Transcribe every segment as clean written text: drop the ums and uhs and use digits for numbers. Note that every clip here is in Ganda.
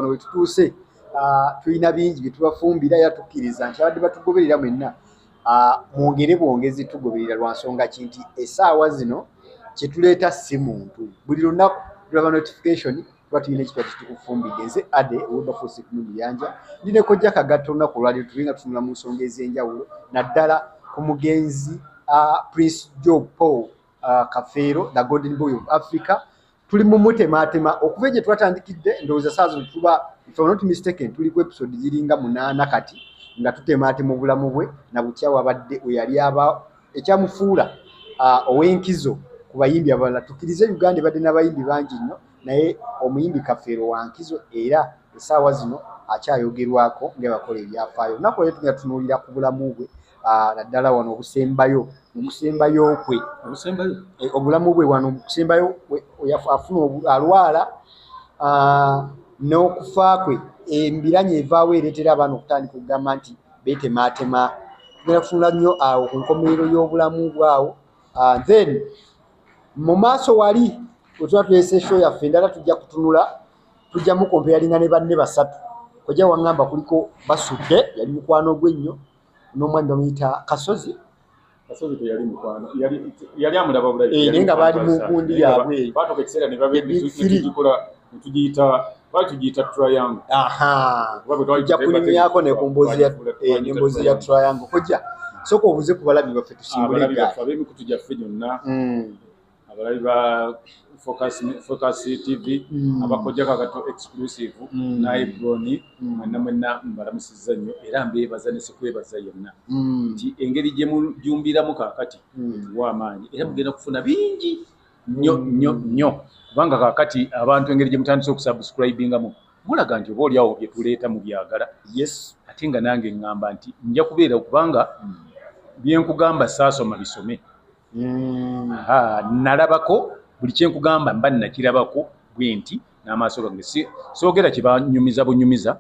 wano wetutuuse tulina bingi byetubafumbira era tukkiriza nti abadde batugoberera mwenna mwongere bwongezi tugoberera lwa nsonga ki nti essaawa zino kyetuleeta si muntu buli lunaku tulaba notification tuba tulina ekitwa kitukufumbidde nze ade Wilberforce Kumuyanja ndine kojja Kagato olunaku olwaliro tulinga tutunula mu nsonga ez'enjawulo naddala ku mugenzi Prince Joe Paul Kafeero the Golden Boy of Africa tuli mu mutematema okuva gye twatandikidde ndowooza saa zino tuba if I'm not mistaken tuli ku episode ziringa 8 kati nga tutematema obulamu bwe na butya wabadde oyali aba ekyamufuula ow'enkizo ku bayimbi abalala tukkirize Uganda badde n'abayimbi bangi nnyo naye omuyimbi Kafeero wa nkizo era essaawa zino akyayogerwako ng'abakola ebyafaayo nako leero tugenda tunuulira ku bulamu bwe naddala wano obusembayo kwe obulamu bwe wano obusembayo afuna alwala n'okufa kwe embiranye evaawo ereetera abaana okutandika okugamba nti beetematema tugenda kutunula nnyo awo ku nkomerero y'obulamu bwawo then mu maaso wali wetuba tulese show yaffe endala tujja kutunula tujjamu kompeyalinga ne banne basatu kojja waŋŋamba kuliko Basudde yali mukwano gw'ennyo n'omwami bamuyita Kasozi teyali mukwano yali amulaba bulayi naye nga baali mu nkundi yaabwe baatuka ekiseera ne tugiyita triangle tujja kunyumyako nemboozi ya triangle kojja sooka obuze ku balabi baffe tusimbule ab'emikutu gyaffe gyonna abalabi ba Focus TV abakojja Kagato exclusive naye Broni mwenna mbalamusizza nnyo era mbeebaza ne sikwebaza yenna nti engeri gye mujumbiramu kaakati tuwa amaanyi era mugenda kufuna bingi nnyo kubanga kaakati abantu engeri gye mutandise okusubscribingamu mulaga nti oba oliawo bye tuleeta mu byagala ate nga nange ŋŋamba nti nja kubeera kubanga byenkugamba saasoma bisome nalabako buli kyenkugamba mba nakirabako bwe nti n'amaaso gange soogera kye banyumiza bunyumiza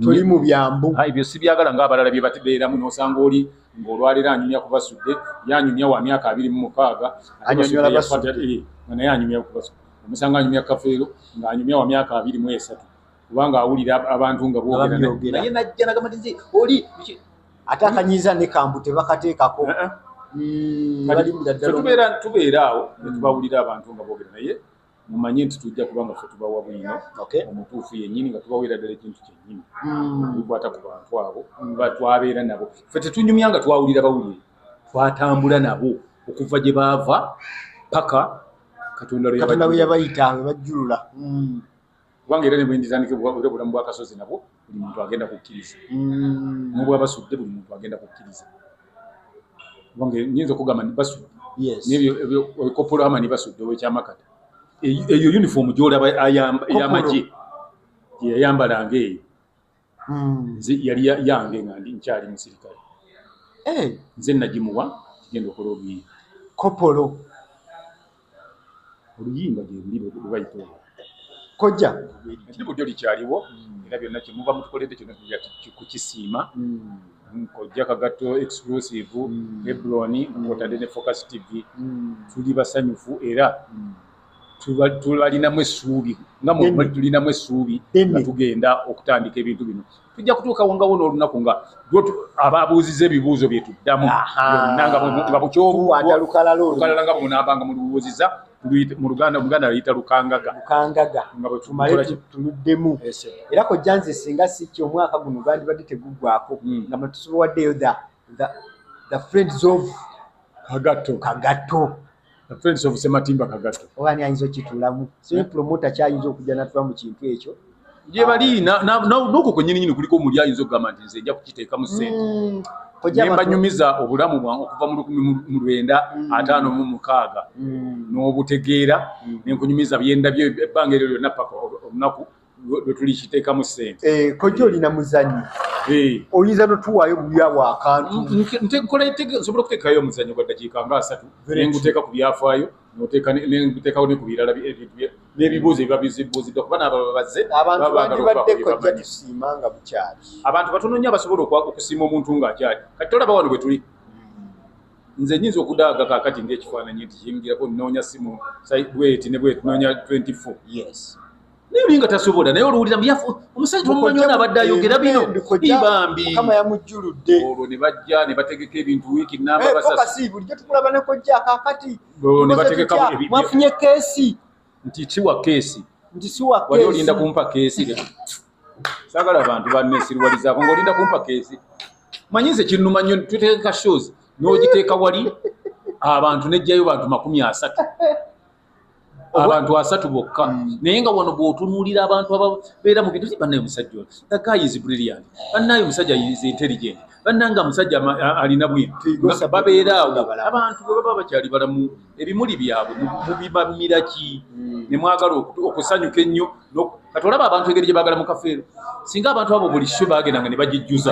tuli mu byambu ebyo si byagala ng'abalala bye batebeeramu n'osanga oli ng'olwaliro anyumya ku Basudde yanyumya wa myaka 26 anyonyola Basudde naye anyumya ku Basudde omusanga anyumya Kafeero ng'anyumya wa myaka 23 kubanga awulira abantu nga boogera naye najja nagamba nti oli ate akanyiza ne kambu tebakateekako tubeera awo netubawulira abantu nga boogera naye mumanye nti tujja kubanga ffe tubawa bwino omutuufu yennyini nga tubaweera ddala ekintu kyennyini bikwata ku bantu abo twabeera nabo ffe tetunyumya nga twawulira bawulire twatambula nabo okuva gye baava paka Katonda bwe yabayita bwe bajjulula kubanga era ne bwe nditandika obulamu bwa Kasozi nabwo buli muntu agenda kukkiriza n'obwa Basudde buli muntu agenda kukkiriza kubanga nyinza okugamba ni Basudde n'ebyo Kopolo Hamani Basudde ow'ekyamakata eyo uniform gy'olaba ey'amagye gye yayambalanga eyo nze yali yange nga nkyali musirikale nze nagimuwa kigenda okola oluyimba Kopolo oluyimba gye luli lwebayita kojja budde likyaliwo era byonna kyemuva mutukoledde kyonna tujja kukisiima kojja Kagato exclusive Ebroni kwotadde ne Focus TV tuli basanyufu era tubalinamu essuubi nga mwe tulinamu essuubi nga tugenda okutandika ebintu bino tujja kutuukawo ngawo n'olunaku nga ababuuziza ebibuuzo bye tuddamu nga bukyobukalala nga bwemunaabanga mulubuuziza mu Luganda luyita lukangaga tumale tuluddemu era kojja nze singa si ki omwaka guno gwandibadde teguggwako nga mwetusobowaddeyo the friends of Kagato the friends of Sematimba Kagato oba ni ayinza okituulamu so promota kyayinza okujja natula mu kintu ekyo gye bali n'okwo kwennyini kuliko omuli ayinza okugamba nti nze nja kukiteekamu ssente nembanyumiza obulamu bwange okuva mu 1956 n'obutegeera nenkunyumiza byendabyo ebbanga eryo lyonna paka olunaku lwe tuli kiteekamu ssente kojja olina muzannyo oyinza notuwaayo bulyawo akantu nsobola okuteekayo omuzannyo gwa ddakiika nga 3 nenguteeka ku byafaayo nenguteekawo ne ku birala n'ebibuuzo ebiba bizibuuzidde kuba n'abo bazze abantu bandibadde kojja tusiima nga bukyali abantu batono nnyo abasobola okusiima omuntu ng'akyali kati tolaba wano bwe tuli nze nyinza okudaaga kaakati ng'ekifaananyi nti kiyingirako nnoonya simu bweti ne bweti noonya 24 naye olinga tasobola naye oluwulira omusajja omumanyi ono abadde ayogera bino ibambi kama yamujjuludde olwo ne bajja ne bategeka ebintu wiiki namba basasi bulijjo tukulaba ne kojja kakati ne bategeka mwafunye keesi nti siwa keesi nti siwa keesi wali olinda kumpa keesi saagala abantu banneesirwalizaako ng'olinda kumpa keesi manyize kinnuma nnyo tuteeka shows n'ogiteeka wali abantu nejjayo bantu 30 abantu 3 bokka naye nga wano bw'otunuulira abantu ababeera mu bintu bannaye omusajja ono the guy is brilliant bannaye omusajja is intelligent bannanga omusajja alina bwintu babeera awo abantu bwe baba bakyali balamu ebimuli byabwe mubimamira ki ne mwagala okusanyuka ennyo kati olaba abantu engeri gye baagala mu kafeero singa abantu abo buli sho baagendanga ne bagijjuza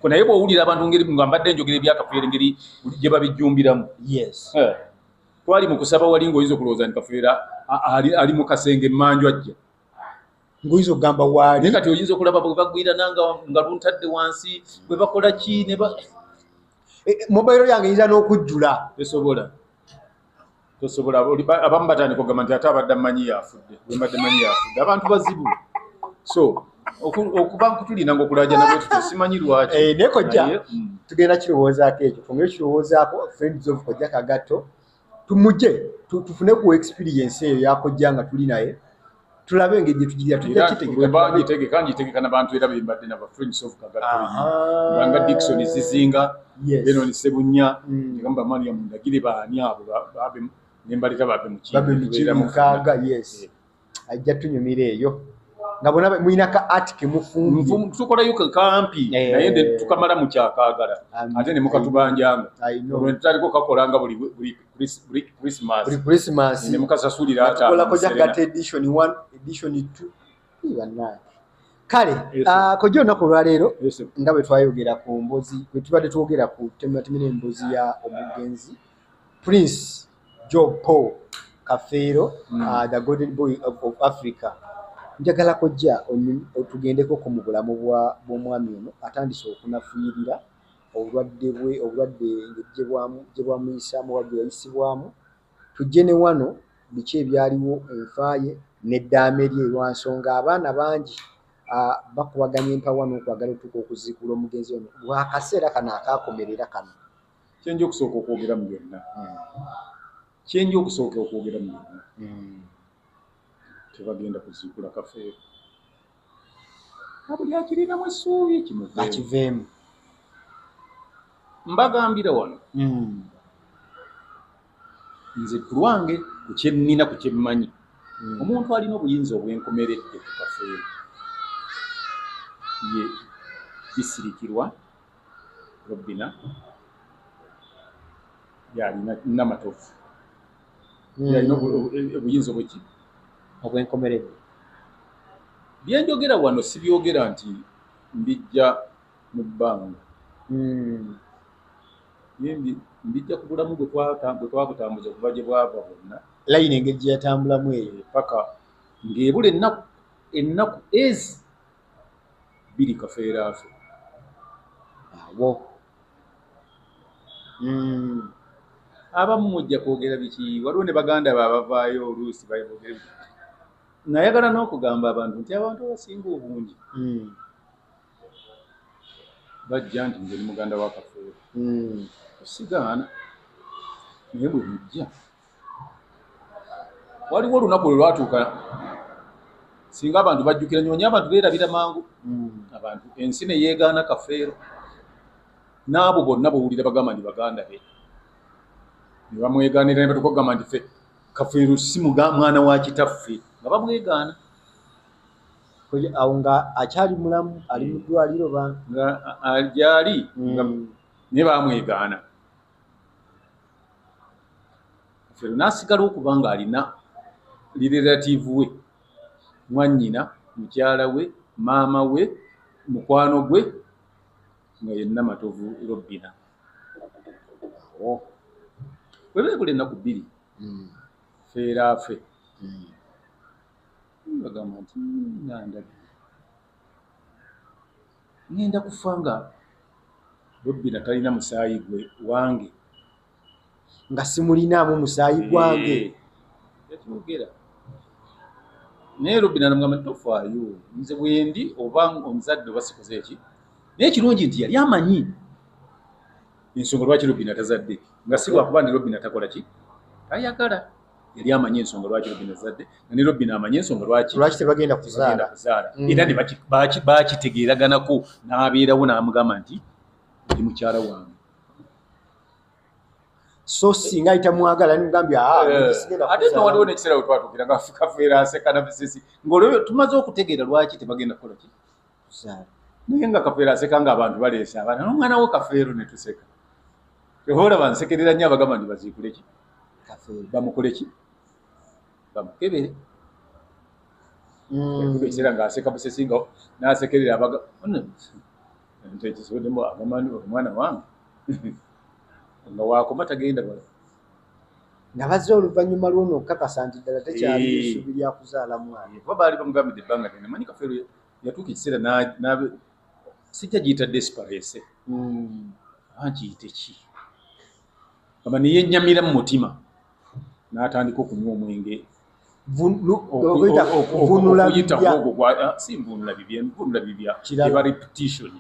naye bw'owulira abantu ngeri nga mbadde njogera ebyakafeero engeri gye babijjumbiramu twali mu kusaba wali ng'oyinza okulowooza nti kafeera ali mu kasenge emmanju ajja ng'oyinza okugamba waali naye kati oyinza okulaba bwe bagwira nga luntadde wansi bwe bakola ki mobayiro yange yinza n'okujjula tosobola abamu batandika okugamba nti ate abadde mmanyi yafudde bwembadde mmanyi yafudde abantu bazibu so okuba kutulina ng'okulajana bwe tutyo simanyi lwaki naye kojja tugenda kirowoozaako ekyo twongere kirowoozaako friends of kojja Kagato tumuje tufune ku experience eyo yakojja nga tuli naye tulabe engeri gye tujja kitegeka n'abantu era bembadde naba friends of Kagato banga Dickson Zizinga Benon Sebunya ngamba Maria Mundagire baani abo nembaleta babe mukaaga ajja tunyumira eyo nga bona mwina ka art ke mufungu tukolayo kampi naye nde tukamala mu kyakaagala ate ne mukatubanjanga olwo tutaliko kakolanga buli Christmas ne mukasasulira ate tukola koja Kagato edition 1 edition 2 ibana kale kojja olunaku olwaleero nga bwe twayogera ku mbozi bwe tubadde twogera ku temera embozi ya omugenzi Prince Job Paul Kafeero the golden boy of Africa njagala kojja otugendeko ku mubulamu bw'omwami ono atandise okunafuirira obulwadde gye bwamuyisaamu wadde yayisibwamu tujje ne wano biki ebyaliwo enfaaye n'eddaame lye lwa nsonga abaana bangi bakubaganya empawa n'okwagala otuuka okuziikula omugenzi ono lwakaseera kano akaakomerera kano kyenja okusooka okwogera mu byonna tebagenda kuziikula Kafeero buli akirinamu essuubi akiveemu mbagambira wano nze ku lwange ku kyennina ku kyemmanyi omuntu alina obuyinza obwenkomeredde ku Kafeero ye Bisirikirwa Robina yalina Namatovu yalina obuyinza obweki obwenkomeredde byenjogera wano sibyogera nti mbijja mu bbanga mbijja ku bulamu bwe twabutambuza okuva gye bwava bwonna layini engeri gye yatambulamu eyo paka ng'ebula ennaku ezi biri Kafeero afe awo abamu mujja kwogera biki waliwo ne baganda baabavaayo oluusi bayogera nayagala n'okugamba abantu nti abantu abasinga obungi bajja nti nze ni muganda wa Kafeero osigaana naye bwe mujja waliwo olunaku lwe lwatuuka singa abantu bajjukira nnyo abantu beerabira mangu abantu ensi ne yeegaana Kafeero n'abo bonna bowulira bagamba nti baganda be ne bamwegaanira ne batukagamba nti ffe Kafeero si mwana wa kitaffe nga bamwegaana awo nga akyali mulamu ali mu ddwaliro nga agyali naye bamwegaana Kafeero n'asigala okuba nga alina lirelative we mwannyina mukyala we maama we mukwano gwe nga ye Namatovu Robina bwe beekula ennaku 2 Kafeero afe bagamba nti ngenda kufa nga Robina talina musaayi gwe wange nga simulinaamu musaayi gwange yakyogera naye Robina namugamba tofaayo nze bwendi oba omuzadde oba sikoze eki naye kirungi nti yali amanyi ensonga lwaki Robina tazadde nga si lwakuba ndi Robina takola ki tayagala yali amanyi ensonga lwaki Robina tazadde ne Robina amanyi ensonga lwaki tebagenda kuzaala era ne bakitegeeraganako n'abeerawo n'amugamba nti ndi mukyala wange so singa itamwagala nimugambye ate no waliwo n'ekiseera we twatuukira nga Kafeero aseka na Bisisi ng'olwo tumaze okutegeera lwaki tebagenda kukola ki naye nga Kafeero aseka ng'abantu baleese abaana n'omwana wo Kafeero ne tuseka olaba nsekerera nnyo abagamba nti baziikule ki bamukole ki bamukebere ekiseera ng'aseka Bisisi nga n'asekerera ntekisoboddemu agamani omwana wange nga wakoma tagenda bala nga bazze oluvannyuma lw'ono okukakasa nti ddala tekyali essuubi lya kuzaala mwana kuba baali bamugambidde ebbanga ddene manyi Kafeero yatuuka ekiseera sijja giyita desperese agiyite ki aba ne yennyamira mu mutima n'atandika okunywa omwenge si nvunula bibya nvunula bibya eba repetition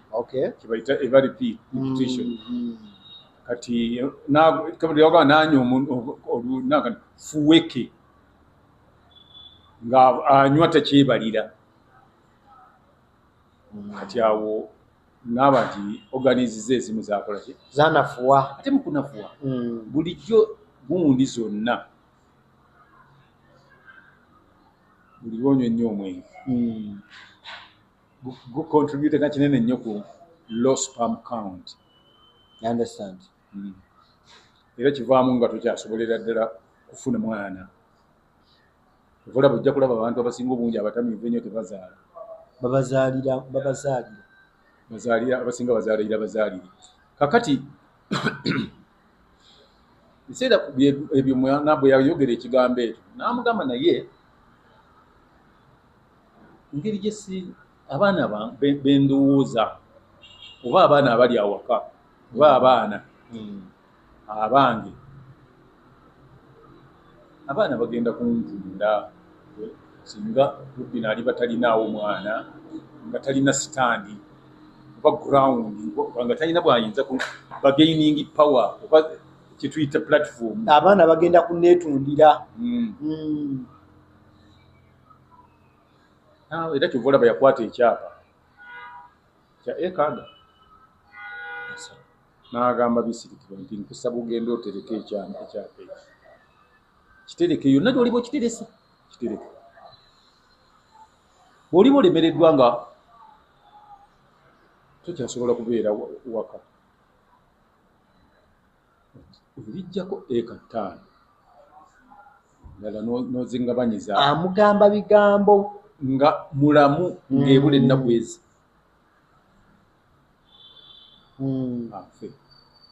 kibayita eba repetition kati yoga nanywa olunaka fuweke nga anywa tekyebalira kati awo n'aba nti organize ezimu zakola ki zanafuwa ate mukunafuwa bulijjo gundi zonna buli lwonywa ennyo omwenge gucontribute nga kinene nnyo ku low sperm count. You understand? Era kivaamu nga tokyasobolera ddala kufuna mwana ovola bujja kulaba abantu abasinga obungi abatamiivu ennyo tebazaala bazaalira abasinga bazaalira bazaalire kakati biseera ebyo mwana bwe yayogera ekigambo ekyo n'amugamba naye engeri gyesi abaana bendowooza oba abaana abali awaka oba abaana abange abaana bagenda kuntunda singa Robina ali batalinaawo mwana nga talina sitandi oba ground nga talina bwayinza ku bagaining power oba kituyita platform abaana bagenda kuneetundira era kyova olaba yakwata ekyapa kya ekaaga n'agamba Bisirikirwa nti nkusaba ogenda otereka ekyapa ekyo kitereke yonna gy'oliba okiterese kitereke bw'oliba olemereddwa nga tokyasobola kubeera waka olijjako eka 5 ddala n'ozingabanyiza amugamba bigambo nga mulamu ng'ebula ennaku ezi afe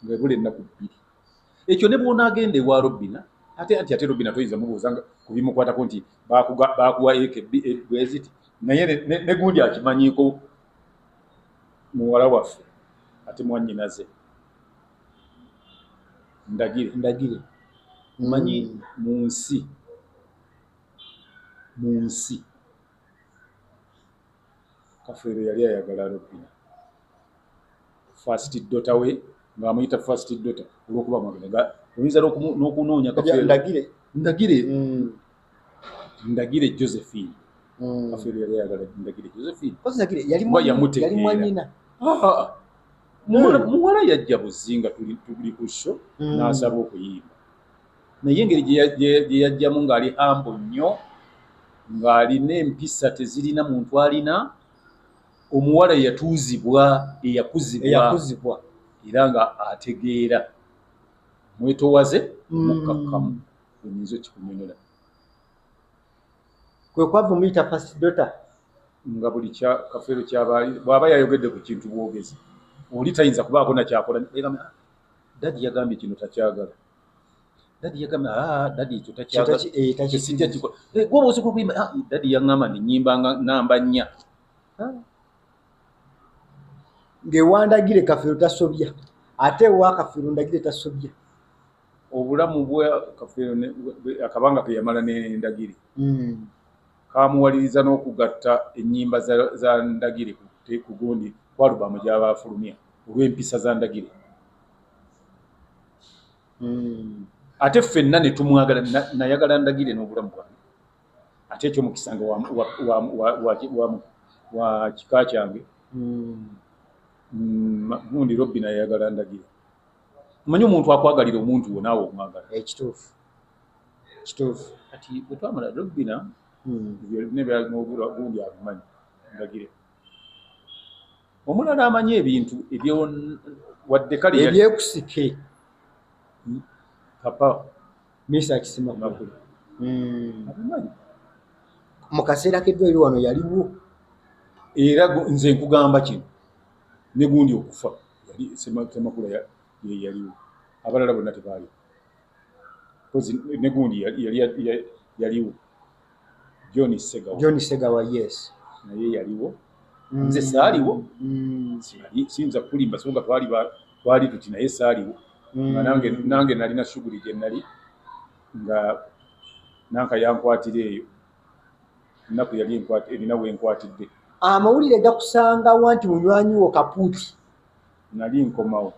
ng'ebula ennaku 2 ekyo ne bw'onaagenda ewa Robina ate Robina toyinza mubuuza nga kubimukwatako nti baakuwa eka bweziti naye ne gundi akimanyiiko muwala waffe ate mwannyinaze ndagire manyi mu nsi Kafeero yali ayagala Robina first daughter we ng'amuyita first daughter olw'okuba mwagala oyinza n'okunoonya Kafeero ndagire Josephine Kafeero yali ayagala ndagire Josephine yali mwanyina muwala yajja buzinga tuli ku show n'asaba okuyimba naye engeri gye yajjamu ng'ali hambo nnyo ng'alina empisa tezirina muntu alina omuwala eyakuzibwa era nga ategeera mwetowaze mukakkamu oyinza okikunyonyola kwe kwava muyita first daughter nga buli Kafeero bw'aba yayogedde ku kintu bwogezi oli tayinza kubaako nakyakola dadi yagambye kino takyagala dadi yagambye dadi ekyo takyagala sijja kikola gwoba osobola okuyimba dadi yaŋŋamba nenyimba namba 4 ng'ewandagire Kafeero tasobya ate ewa Kafeero ndagire tasobya obulamu bwa Kafeero akabanga ke yamala n'endagire kamuwaliriza n'okugatta ennyimba za Ndagire ku gundi ku alubamu gy'abafulumya olw'empisa za Ndagire. Ate ffenna ne tumwagala, nayagala Ndagire n'obulamu bwange. Ate ekyo mukisanga wa kika kyange. Gundi Robbi nayagala Ndagire. Manyi omuntu akwagalira omuntu wo naawe omwagala. Ekituufu. Kati bwe twamala Robbi ne byalinoobula gundi abimanyi Ndagire. Omulala amanyi ebintu ebyo wadde kale ebyekusike papa Mr. Kisimakulu abimanyi. Mu kaseera k'eddwaliro wano yaliwo. Era nze nkugamba kino ne gundi okufa Semakula yaliwo, abalala bonna tebaaliwo. Ne gundi yaliwo, John Segawa yes, naye yaliwo. Nze saaliwo, siyinza kulimba songa twali tuti naye saaliwo. Nange nalina shuguli gye nali nga nanka yankwatira eyo, ennaku yali erina wenkwatidde. Amawulire gakusangawo nti munywanyi wo Kapuuti. Nali nkomawo.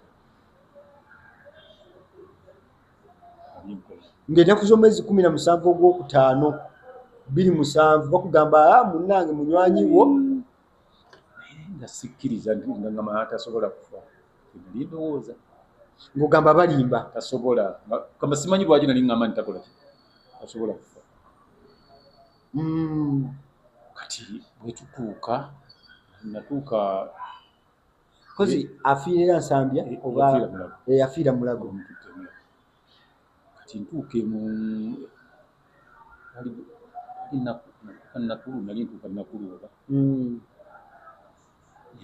Ng'ennaku z'omwezi 17 ogwokutaano 27 bakugamba munnange munywanyi wo nga sikkiriza nga ngama tasobola kufa. Nali ndowooza ng'ogamba balimba tasobola, kama simanyi lwaki nali ngamba ntakola ki tasobola kufa. Kati bwe tutuuka natuuka kozi afiirira Nsambya oba afiira Mulago. Kati ntuuke mu Nakulu, nali ntuuka Nakulu oba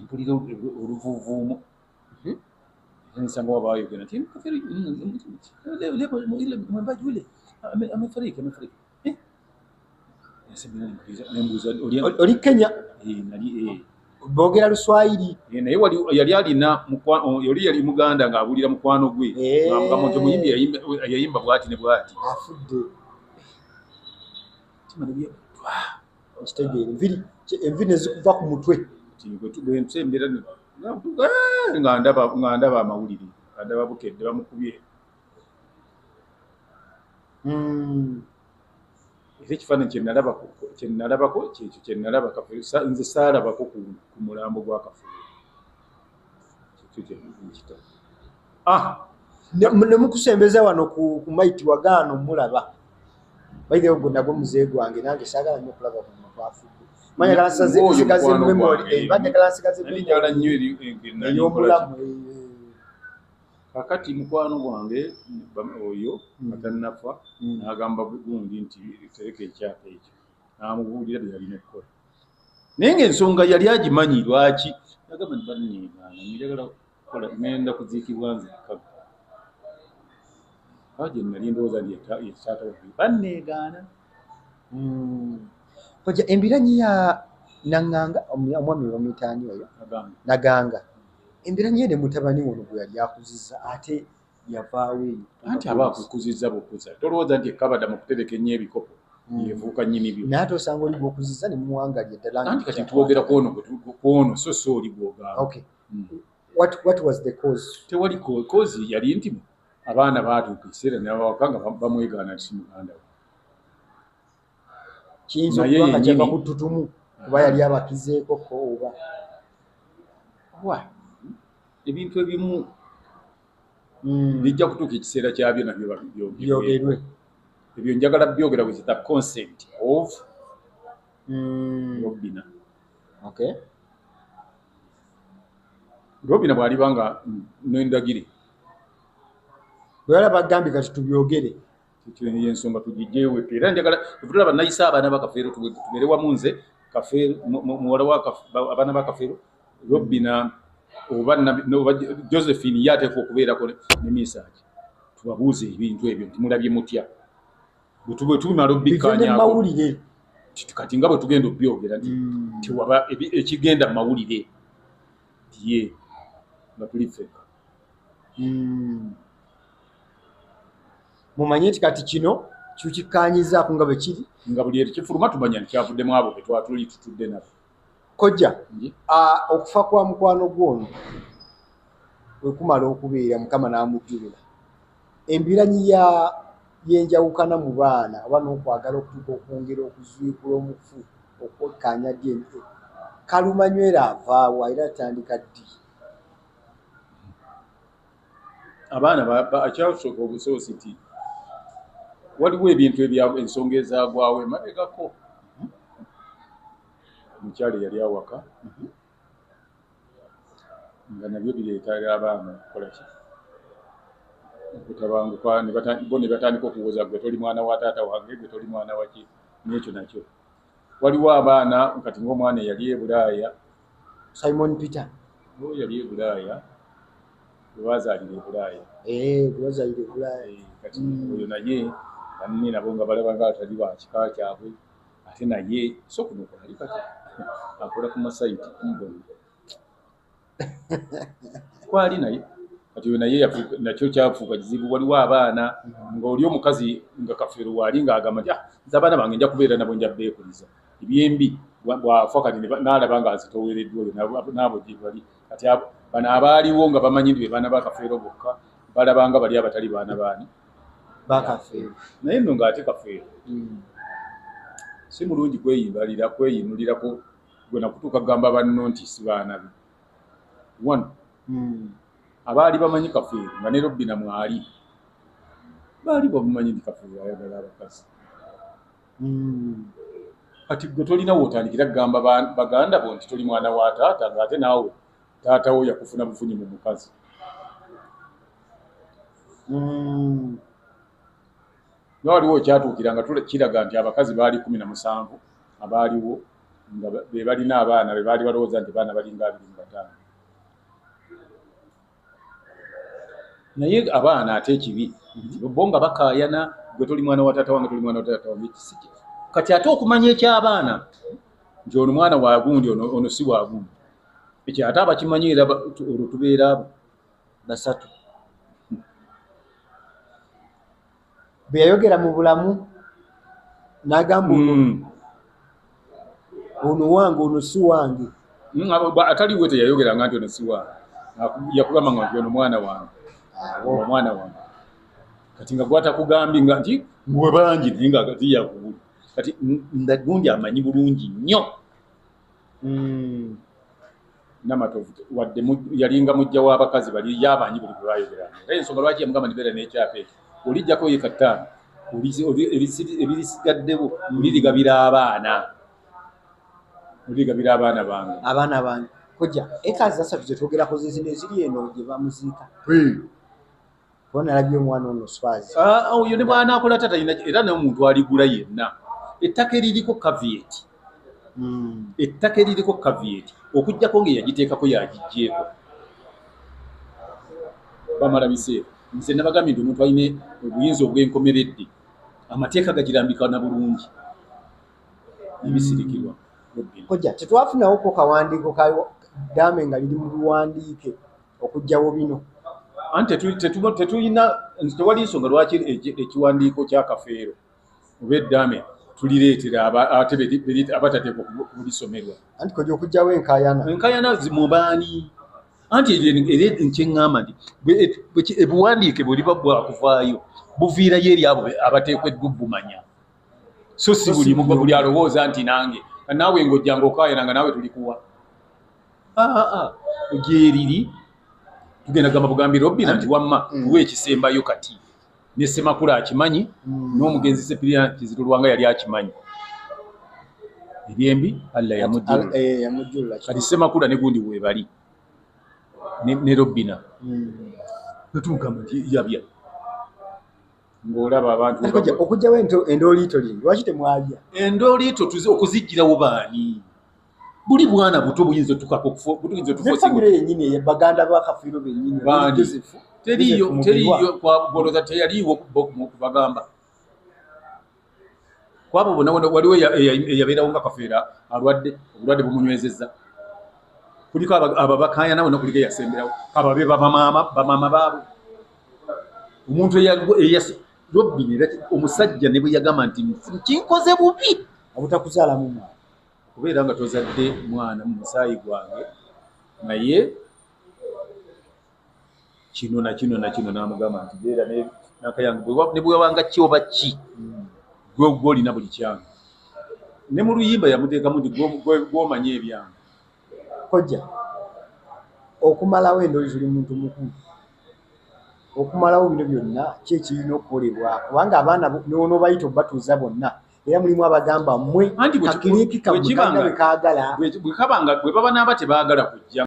mpulira oluvuuvuumu nsanga wabayogera nti mwembajule amefariki. Nembuuza oli Kenya? Nali boogera Luswayiri. Naye yali alina yali yali Muganda ng'abulira mukwano gwe ngamugamonte muyimbi yayimba bwati ne bwati afudde kitegeere envi ne zikuva ku mutwe bwe nsembera nga ndaba amawulire nga ndaba Bukedde bamukubye. Era ekifaananyi kye nalabako kyekyo kye nalaba Kafeero. Nze saalabako ku mulambo gwa Kafeero. Kyekyo kye nkita. Ne mukusembeza wano ku maiti wagaano mulaba. Bayiye ogwo nagwo muzeey gwange nange saagala nnyo okulaba ku muntu afudde. Manya kalansaze zikaze memory badde kalansaze njala nnyo ey'omulamu. Kakati mukwano gwange oyo atannafa n'agamba gundi nti tereka ekyapa ekyo, n'amubuulira bye yalina okukola. Naye ng'ensonga yali agimanyi lwaki nagamba nti banneegaana njagala kukola ngenda kuziikibwa nze Kaga. Gye nali ndowooza nti taata waffe banneegaana. Koja embiranyi ya Nanganga omwami bamuyitaani oyo Naganga. Embiranyi ye ne mutabani wono gwe yali akuzizza ate yavaawo eyo. Anti aba akukuzizza bukuza. Tolowooza nti ekkabada mu kutereka ennyo ebikopo yeefuuka nnyini byo. Naye ate osanga oli gw'okuzizza ne muwangalya ddala. Anti kati twogera ku ono so oli gw'ogamba. Okay. What was the cause? Tewali cause yali nti abaana baatuuka ekiseera n'abawaka nga bamwegaana nti si muganda we. Kiyinza okuba nga kyava ku ttutumu kuba yali abakizeeko ko oba ebintu ebimu bijja kutuuka ekiseera kyabyo nabyo byogerwe. Ebyo njagala byogera with the consent of Robina. Okay. Robina bw'aliba nga n'Endagire bwe yalaba agambye kati tubyogere. Ekyo y'ensonga tugijjeewe. Era njagala tulaba nayisa abaana ba Kafeero tubeere wamu nze Kafeero muwala wa abaana ba Kafeero Robina oba Josephine yateekwa okubeerako ne Misaaki. Tubabuuze ebintu ebyo nti mulabye mutya. Bwe tumala obbikkaanyaako kati nga bwe tugenda obyogera nti waba ekigenda mu mawulire ye nga tuli ffeka. Mumanye nti kati kino Kyukikkaanyizaako nga bwe kiri nga buli ekifuluma tumanya nti kyavuddemu abo be twatuli tutudde nabo. Kojja okufa kwa mukwano gw'ono bwe kumala okubeera Mukama n'amujjulira, embiranyi y'enjawukana mu baana oba n'okwagala okutuuka okwongera okuzuukula omufu okwekkaanya DNA kalumanywera avaawo era atandika ddi? Abaana akyasooka obusoosi nti waliwo ebintu ensonga ezaagwawo emabegako. Omukyala yali awaka nga nabyo bireetera abaana okukola ki okutabanguka, bo ne batandika okuwoza gwe toli mwana wa taata wange, gwe toli mwana wa ki, n'ekyo nakyo. Waliwo abaana kati ng'omwana yali e Bulaaya, Simon Peter yali e Bulaaya webazaalira e Bulaaya, wazaalira e Bulaaya, kati oyo naye banne nabo nga balaba nga atali ba kika kyabwe, ate naye so kuno ali kati akola ku masaiti mbona kwali naye kati oyo naye nakyo kyafuuka kizibu. Waliwo abaana ng'oli omukazi nga Kafeero waali ng'agamba nti nze abaana bange nja kubeera nabo nja beekuliza ebyembi bwafa kati n'alaba nga azitowereddwa oyo n'abo gye bali. Kati bano abaaliwo nga bamanyi nti be baana ba Kafeero bokka balabanga bali abatali baana baani ba Kafeero. Naye nno ng'ate Kafeero si mulungi kweyinulirako gwe nakutuuka kugamba banno nti si baana be. Wano abaali bamanyi Kafeero nga ne Robina mwali baali bamumanyi nti Kafeero ayagala abakazi. Kati gwe tolina wootandikira kugamba baganda bo nti toli mwana wa taata ng'ate naawe taata wo yakufuna bufunyi mu mukazi. Waliwo kyatuukira nga kiraga nti abakazi baali 17 abaaliwo nga be balina abaana be baali balowooza nti baana balinga 25. Naye abaana ate ekibi bo nga bakaayana, gwe toli mwana wa taata wange, toli mwana wa taata wange. Kati ate okumanya eky'abaana nti ono mwana wa gundi ono si wa gundi, ekyo ate abakimanyi era olwo tubeera basatu. Bwe yayogera mu bulamu n'agamba ono wange ono si wange. Ataliwe teyayogeranga nti ono si wange, yakugamba nti ono mwana wange, omwana wange. Kati nga gwatakugambi nga nti gwe bangi naye nga agati yakubuli. Kati gundi amanyi bulungi nnyo Namatovu wadde yalinga mujja w'abakazi bali yabanyi buli bwe bayogeranga. Era ensonga lwaki yamugamba nibeera n'ekyapa ekyo olijjako ye kataano ebirisigaddewo olirigabira abaana bange. Abaana bange kojja ekaazi 3 zetwogerako zizino eziri eno gye bamuziika. Bona alabye omwana ono swazi. Oyo ne bwana akola tata era n'omuntu aligula yenna. Ettaka eririko caveat. Ettaka eririko caveat okujjako ng'eyagiteekako yagiggyeeko. Bamala biseera. Nze nabagambye nti omuntu alina obuyinza obw'enkomeredde, amateeka gagirambika na bulungi ebisirikirwa. Kojja tetwafunawo ko kawandiiko ka Dame nga liri mu biwandiike okujjawo bino. Anti tetulina tewali nsonga lwaki ekiwandiiko kya Kafeero oba Dame tulireetera abatateekwa okulisomerwa. Anti kojja okujjawo enkaayana zimubaani. Anti era nkyeŋŋamba nti ebuwandiike bwe liba bwakuvaayo buviirayo eri abo abateekeddwa obbumanya, so si buli alowooza nti nange naawe ng'ojjanga okaayana nga naawe tulikuwa. Gyeriri tugenda gamba bugambi Robina nti wamma tuwe ekisembayo kati ne Ssemakulu akimanyi n'omugenzi Sepirian Kizito Lwanga yali akimanyi. Ebyembi Allah yamujjulula. Kati Ssemakulu ne gundi weebali ne Robina netugamba nti yabya ng'olaba abantu okujjawo endooliito lindi lwaki temwalya endooliito okuzigirawo baani? Buli bwana buto buyinza otukako famire yennyini baganda ba Kafeero bennyini teriyo kwagoloza teyaliiwo kubagamba kwabo bonna waliwo eyabeerawo nga Kafeero alwadde obulwadde bumunywezezza. Kuliko ababakaayana bonna kuliko eyasemberawo ababe bamaama baabwe. Omuntu Robin omusajja ne bwe yagamba nti kinkoze bubi obutakuzaala mu mwana kubeera nga tozadde mwana mu musaayi gwange naye kino na kino na kino n'amugamba nti beera nakayange ne bwe wabanga ki oba ki gw'olina buli kyange ne mu luyimba yamuteekamu nti gw'omanye ebyange kojja okumalawo endowooza oli muntu mukulu okumalawo bino byonna ki ekirina okukolebwa kubanga abaana n'onobayita obatuuza bonna era mulimu abagamba mmwe kakiriiki kamuganda bwe kaagala bwe baba n'aba tebaagala kujja